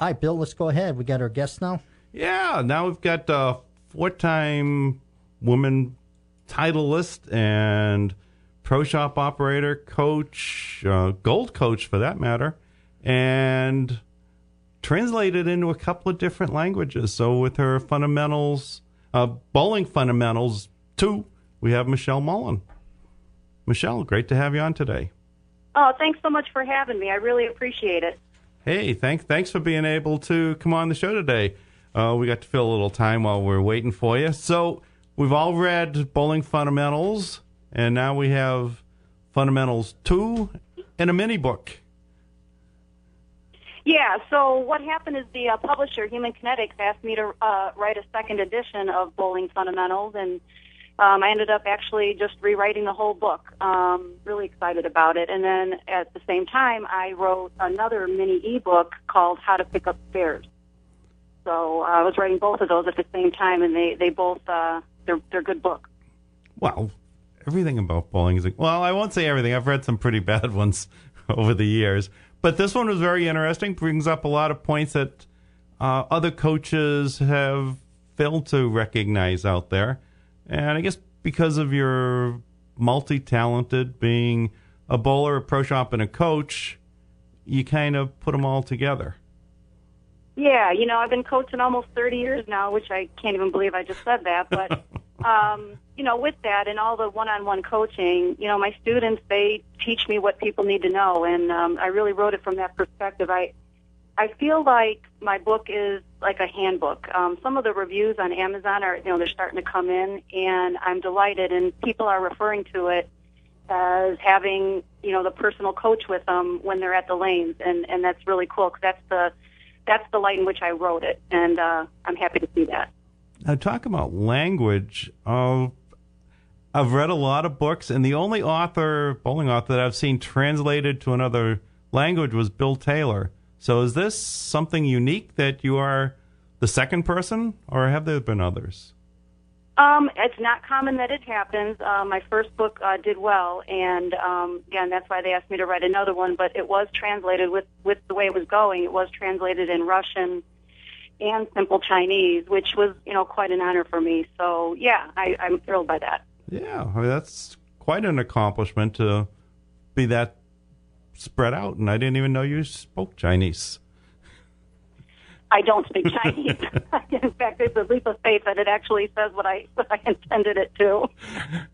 All right, Bill, let's go ahead. We got our guest now. Yeah, now we've got a four-time woman titleist and pro shop operator, coach, gold coach for that matter, and translated into a couple of different languages. So with her fundamentals, bowling fundamentals 2, we have Michelle Mullen. Michelle, great to have you on today. Oh, thanks so much for having me. I really appreciate it. Hey, thanks for being able to come on the show today. We got to fill a little time while we're waiting for you. So we've all read Bowling Fundamentals, and now we have Fundamentals 2 and a mini book. Yeah, so what happened is the publisher, Human Kinetics, asked me to write a second edition of Bowling Fundamentals, and I ended up actually just rewriting the whole book. Really excited about it. And then at the same time, I wrote another mini ebook called How to Pick Up Spares. So I was writing both of those at the same time, and they both, they're good books. Well, everything about bowling is, well, I won't say everything. I've read some pretty bad ones over the years. But this one was very interesting, brings up a lot of points that other coaches have failed to recognize out there. And I guess because of your multi-talented, being a bowler, a pro shop, and a coach, you kind of put them all together. Yeah, I've been coaching almost 30 years now, which I can't even believe I just said that. But, with that and all the one-on-one coaching, my students, they teach me what people need to know. And I really wrote it from that perspective. I feel like my book is like a handbook. Some of the reviews on Amazon are, they're starting to come in, and I'm delighted. And people are referring to it as having, the personal coach with them when they're at the lanes. And that's really cool, because that's the light in which I wrote it. And I'm happy to see that. Now, talk about language. I've read a lot of books, and the only bowling author that I've seen translated to another language was Bill Taylor. So is this something unique that you are the second person, or have there been others? It's not common that it happens. My first book did well, and again, that's why they asked me to write another one, but it was translated with the way it was going. It was translated in Russian and Simple Chinese, which was, quite an honor for me. So, yeah, I'm thrilled by that. Yeah, I mean, that's quite an accomplishment to be that spread out, and I didn't even know you spoke Chinese. I don't speak Chinese. In fact, there's a leap of faith that it actually says what I intended it to.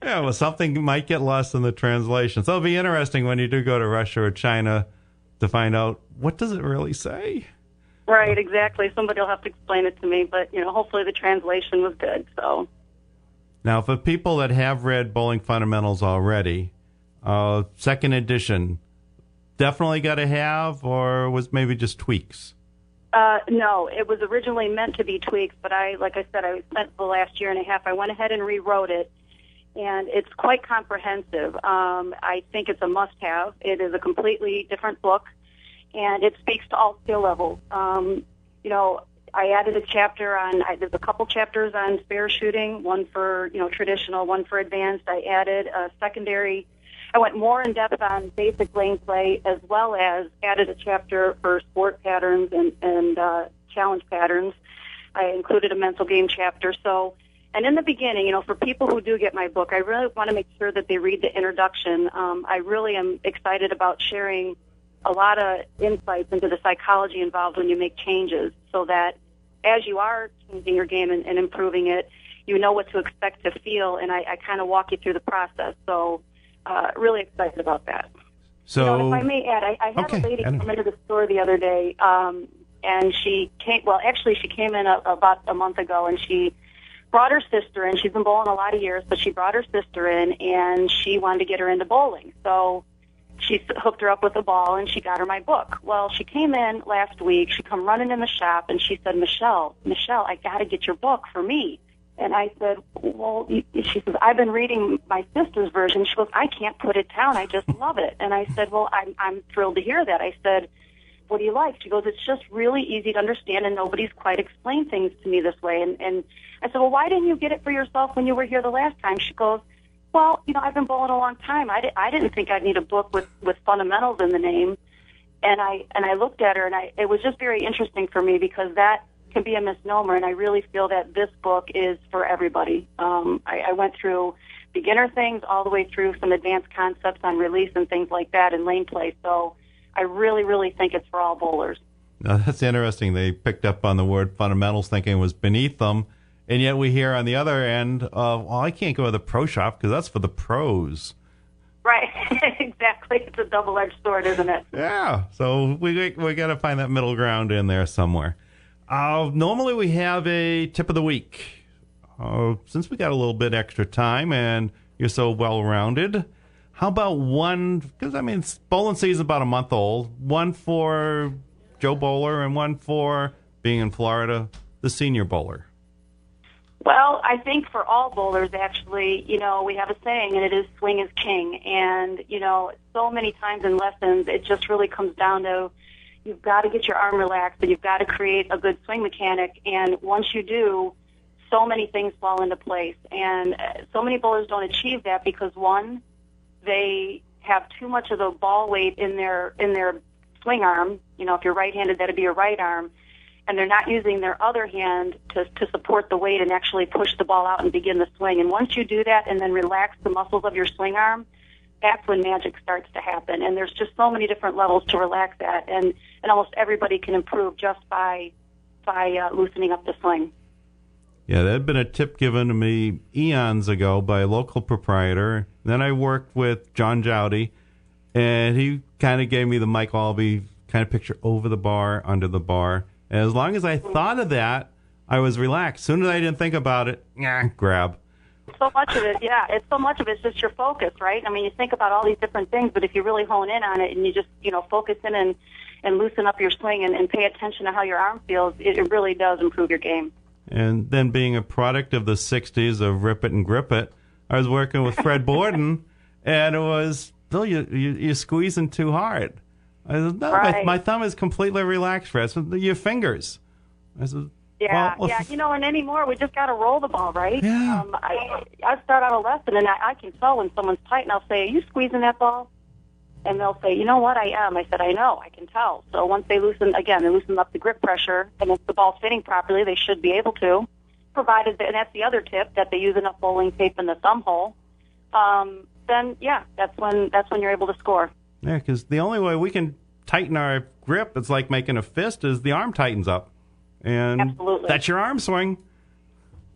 Yeah, well, something might get lost in the translation. So it'll be interesting when you do go to Russia or China to find out, what does it really say? Right, exactly. Somebody will have to explain it to me, but, hopefully the translation was good. So now, for people that have read Bowling Fundamentals already, second edition, definitely got to have, or was maybe just tweaks? No, it was originally meant to be tweaks, but like I said, I spent the last year and a half. I went ahead and rewrote it, and it's quite comprehensive. I think it's a must-have. It is a completely different book, and it speaks to all skill levels. I added a chapter there's a couple chapters on spare shooting, one for, traditional, one for advanced. I added a secondary. I went more in depth on basic lane play, as well as added a chapter for sport patterns and challenge patterns. I included a mental game chapter. So, and in the beginning, for people who do get my book, I really want to make sure that they read the introduction. I really am excited about sharing a lot of insights into the psychology involved when you make changes, so that as you are changing your game and improving it, you know what to expect to feel, and I kind of walk you through the process. So really excited about that. So, if I may add, I had a lady come into the store the other day, and she came in about a month ago, and she brought her sister in. She's been bowling a lot of years, but she brought her sister in, and she wanted to get her into bowling. So she hooked her up with a ball, and she got her my book. Well, she came in last week. She come running in the shop, and she said, Michelle, I got to get your book for me. And I said, well, she says, I've been reading my sister's version. She goes, I can't put it down. I just love it. And I said, well, I'm thrilled to hear that. I said, what do you like? She goes, it's just really easy to understand, and nobody's quite explained things to me this way. And I said, well, why didn't you get it for yourself when you were here the last time? She goes, well, I've been bowling a long time. I didn't think I'd need a book with fundamentals in the name. And I looked at her, and it was just very interesting for me because that can be a misnomer, and I really feel that this book is for everybody. I went through beginner things all the way through some advanced concepts on release and things like that in lane play. So I really, really think it's for all bowlers. Now, that's interesting. They picked up on the word fundamentals thinking it was beneath them, and yet we hear on the other end of, well, I can't go to the pro shop because that's for the pros. Right, exactly. It's a double-edged sword, isn't it? Yeah, so we got to find that middle ground in there somewhere. Normally we have a tip of the week. Since we got a little bit extra time and you're so well-rounded, how about one, because, I mean, bowling season's about a month old, one for Joe Bowler and one for, being in Florida, the senior bowler? Well, I think for all bowlers, actually, we have a saying, and it is swing is king. And, so many times in lessons, it just really comes down to you've got to get your arm relaxed and you've got to create a good swing mechanic. And once you do, so many things fall into place. And so many bowlers don't achieve that because, one, they have too much of the ball weight in their swing arm. If you're right-handed, that'd be your right arm. And they're not using their other hand to support the weight and actually push the ball out and begin the swing. And once you do that and then relax the muscles of your swing arm, that's when magic starts to happen. And there's just so many different levels to relax at. And almost everybody can improve just by loosening up the swing. Yeah, that had been a tip given to me eons ago by a local proprietor. Then I worked with John Jowdy, and he kind of gave me the Mike Albee kind of picture over the bar, under the bar. And as long as I thought of that, I was relaxed. As soon as I didn't think about it, grab. So much of it, yeah. So much of it's just your focus, right? I mean, you think about all these different things, but if you really hone in on it and you just, focus in and loosen up your swing and pay attention to how your arm feels, it really does improve your game. And then being a product of the 60s of Rip It and Grip It, I was working with Fred Borden, and it was, Bill, you're squeezing too hard. I said, no, right. my thumb is completely relaxed, Fred. I said, your fingers. I said, yeah, well, yeah. And anymore, we just got to roll the ball, right? Yeah. I start out a lesson, and I can tell when someone's tight, and I'll say, are you squeezing that ball? And they'll say, you know what, I am. I said, I know, I can tell. So once they loosen up the grip pressure, and if the ball's fitting properly, they should be able to, provided that, and that's the other tip, that they use enough bowling tape in the thumb hole, then, yeah, that's when you're able to score. Yeah, because the only way we can tighten our grip, it's like making a fist, is the arm tightens up. And absolutely. That's your arm swing.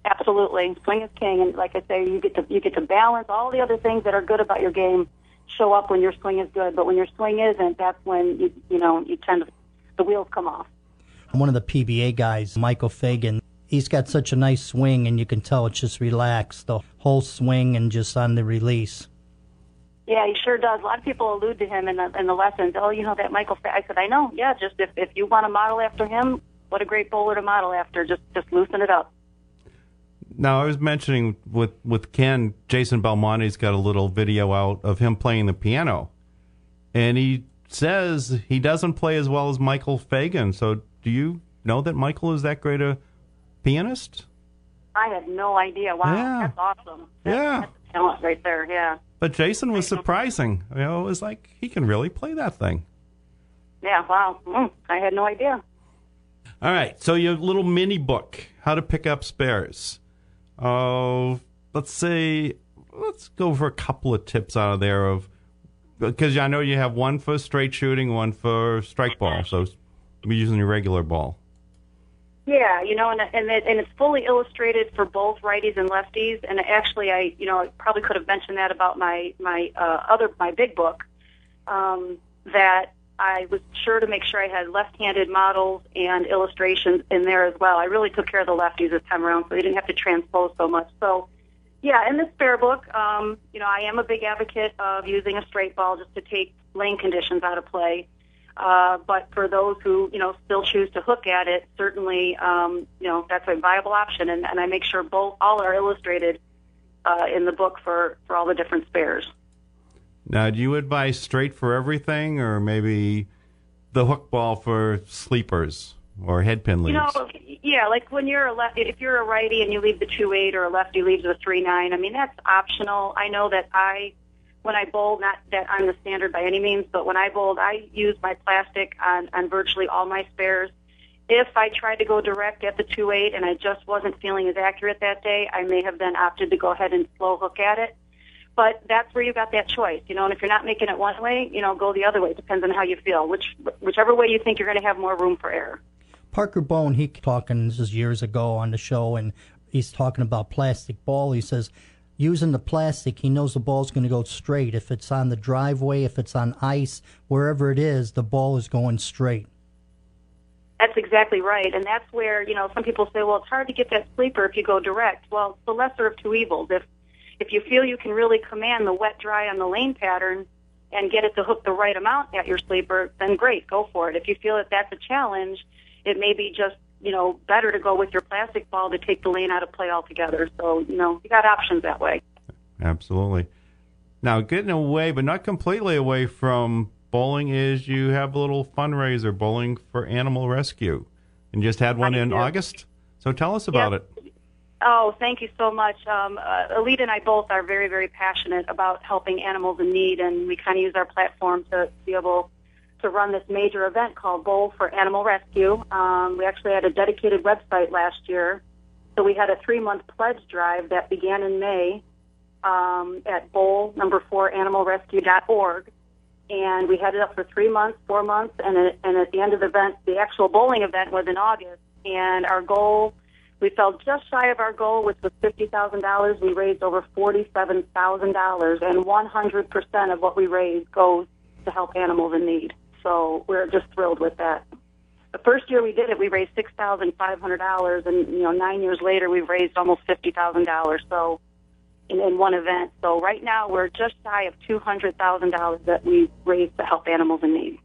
Absolutely. Swing is king. And like I say, you get to balance all the other things that are good about your game show up when your swing is good. But when your swing isn't, that's when you tend to, the wheels come off. One of the PBA guys, Michael Fagan, he's got such a nice swing, and you can tell it's just relaxed, the whole swing and just on the release. Yeah, he sure does. A lot of people allude to him in the lessons. Oh, that Michael Fagan. I said, I know. Yeah, just if you want to model after him, what a great bowler to model after. Just loosen it up. Now, I was mentioning with Ken, Jason Belmonte's got a little video out of him playing the piano. And he says he doesn't play as well as Michael Fagan. So do you know that Michael is that great a pianist? I had no idea. Wow, yeah. That's awesome. Yeah. That's a talent right there, yeah. But Jason was surprising. It was like, he can really play that thing. Yeah, wow. I had no idea. All right, so your little mini book, How to Pick Up Spares. Let's go for a couple of tips out of there because I know you have one for straight shooting, one for strike ball, so you're using your regular ball. Yeah, and it's fully illustrated for both righties and lefties. And actually, I probably could have mentioned that about my big book, that I was sure to make sure I had left-handed models and illustrations in there as well. I really took care of the lefties this time around, so they didn't have to transpose so much. So, yeah, in the spare book, I am a big advocate of using a straight ball just to take lane conditions out of play. But for those who, still choose to hook at it, certainly, that's a viable option. And I make sure all are illustrated in the book for all the different spares. Now, do you advise straight for everything, or maybe the hook ball for sleepers or headpin leads? Yeah, like when you're if you're a righty and you leave the 2-8 or a lefty leaves the 3-9, I mean, that's optional. I know that I when I bowl, not that I'm the standard by any means, but when I bowled, I use my plastic on virtually all my spares. If I tried to go direct at the 2.8 and I just wasn't feeling as accurate that day, I may have then opted to go ahead and slow hook at it. But that's where you got that choice, you know, and if you're not making it one way, you know, go the other way. It depends on how you feel, whichever way you think you're going to have more room for error. Parker Bone, he talking, this is years ago on the show, and he's talking about plastic ball. He says, using the plastic, he knows the ball's going to go straight. If it's on the driveway, if it's on ice, wherever it is, the ball is going straight. That's exactly right, and that's where, you know, some people say, well, it's hard to get that sleeper if you go direct. Well, it's the lesser of two evils. If you feel you can really command the wet-dry on the lane pattern and get it to hook the right amount at your sleeper, then great, go for it. If you feel that that's a challenge, it may be just, you know, better to go with your plastic ball to take the lane out of play altogether. So, you know, you got options that way. Absolutely. Now, getting away, but not completely away from bowling, is you have a little fundraiser, Bowling for Animal Rescue, and just had one in August. So tell us about it. Oh, thank you so much. Alita and I both are very, very passionate about helping animals in need, and we kind of use our platform to be able to run this major event called Bowl for Animal Rescue. We actually had a dedicated website last year, so we had a 3-month pledge drive that began in May at bowl4animalrescue.org, and we had it up for 3 months, 4 months, and at the end of the event, the actual bowling event was in August, and our goal, we fell just shy of our goal, which was $50,000. We raised over $47,000, and 100% of what we raised goes to help animals in need. So we're just thrilled with that. The first year we did it, we raised $6,500, and 9 years later, we've raised almost $50,000. So in one event. So right now, we're just shy of $200,000 that we raised to help animals in need.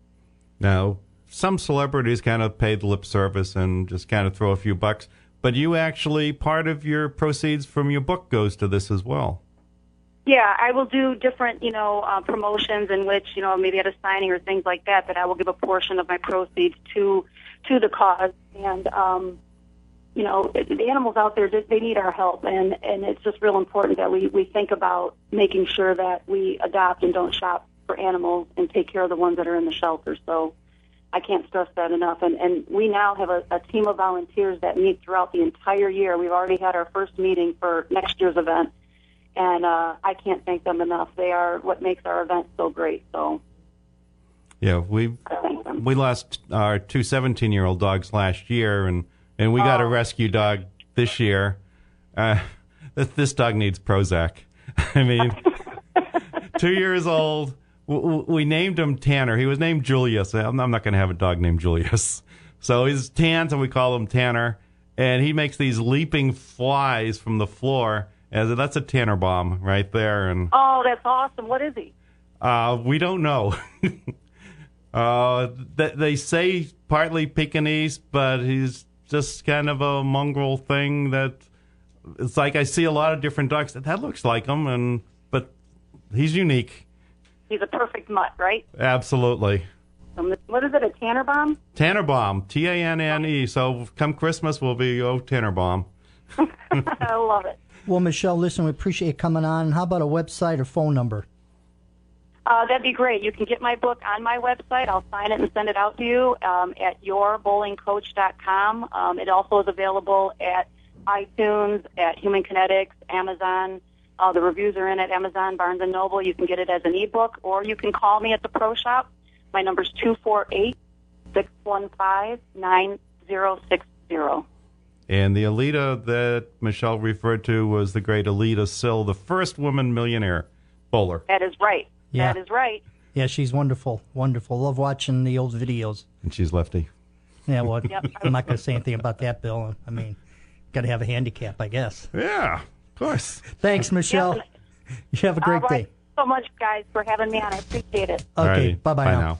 Now, some celebrities kind of pay the lip service and just kind of throw a few bucks. But you actually, part of your proceeds from your book goes to this as well. Yeah, I will do different, promotions in which, maybe at a signing or things like that, that I will give a portion of my proceeds to the cause. And, the animals out there, they need our help. And it's just real important that we think about making sure that we adopt and don't shop for animals and take care of the ones that are in the shelter. So I can't stress that enough. And we now have a team of volunteers that meet throughout the entire year. We've already had our first meeting for next year's event, and I can't thank them enough. They are what makes our event so great. So, yeah, we lost our 2 17-year-old dogs last year, and we got a rescue dog this year. This dog needs Prozac. I mean, 2 years old. We named him Tanner. He was named Julius. I'm not going to have a dog named Julius. So he's tan, so we call him Tanner. And he makes these leaping flies from the floor. That's a Tanner bomb right there. And oh, that's awesome. What is he? We don't know. They say partly Pekingese, but he's just kind of a mongrel thing that it's like I see a lot of different dogs. That looks like him, but he's unique. He's a perfect mutt, right? Absolutely. What is it, a Tanner bomb? Tanner bomb, Tanne. So come Christmas, we'll be Tanner bomb. I love it. Well, Michelle, listen, we appreciate you coming on. How about a website or phone number? That'd be great. You can get my book on my website. I'll sign it and send it out to you at yourbowlingcoach.com. It also is available at iTunes, at Human Kinetics, Amazon. The reviews are in at Amazon, Barnes & Noble. You can get it as an ebook, or you can call me at the Pro Shop. My number's 248-615-9060. And the Alita that Michelle referred to was the great Alita Sill, the first woman millionaire bowler. That is right. Yeah. That is right. Yeah, she's wonderful. Wonderful. Love watching the old videos. And she's lefty. Yeah, well, Yep. I'm not going to say anything about that, Bill. I mean, got to have a handicap, I guess. Yeah. Of course. Thanks, Michelle. You have a great day. So much, guys, for having me on. I appreciate it. Okay, bye-bye now.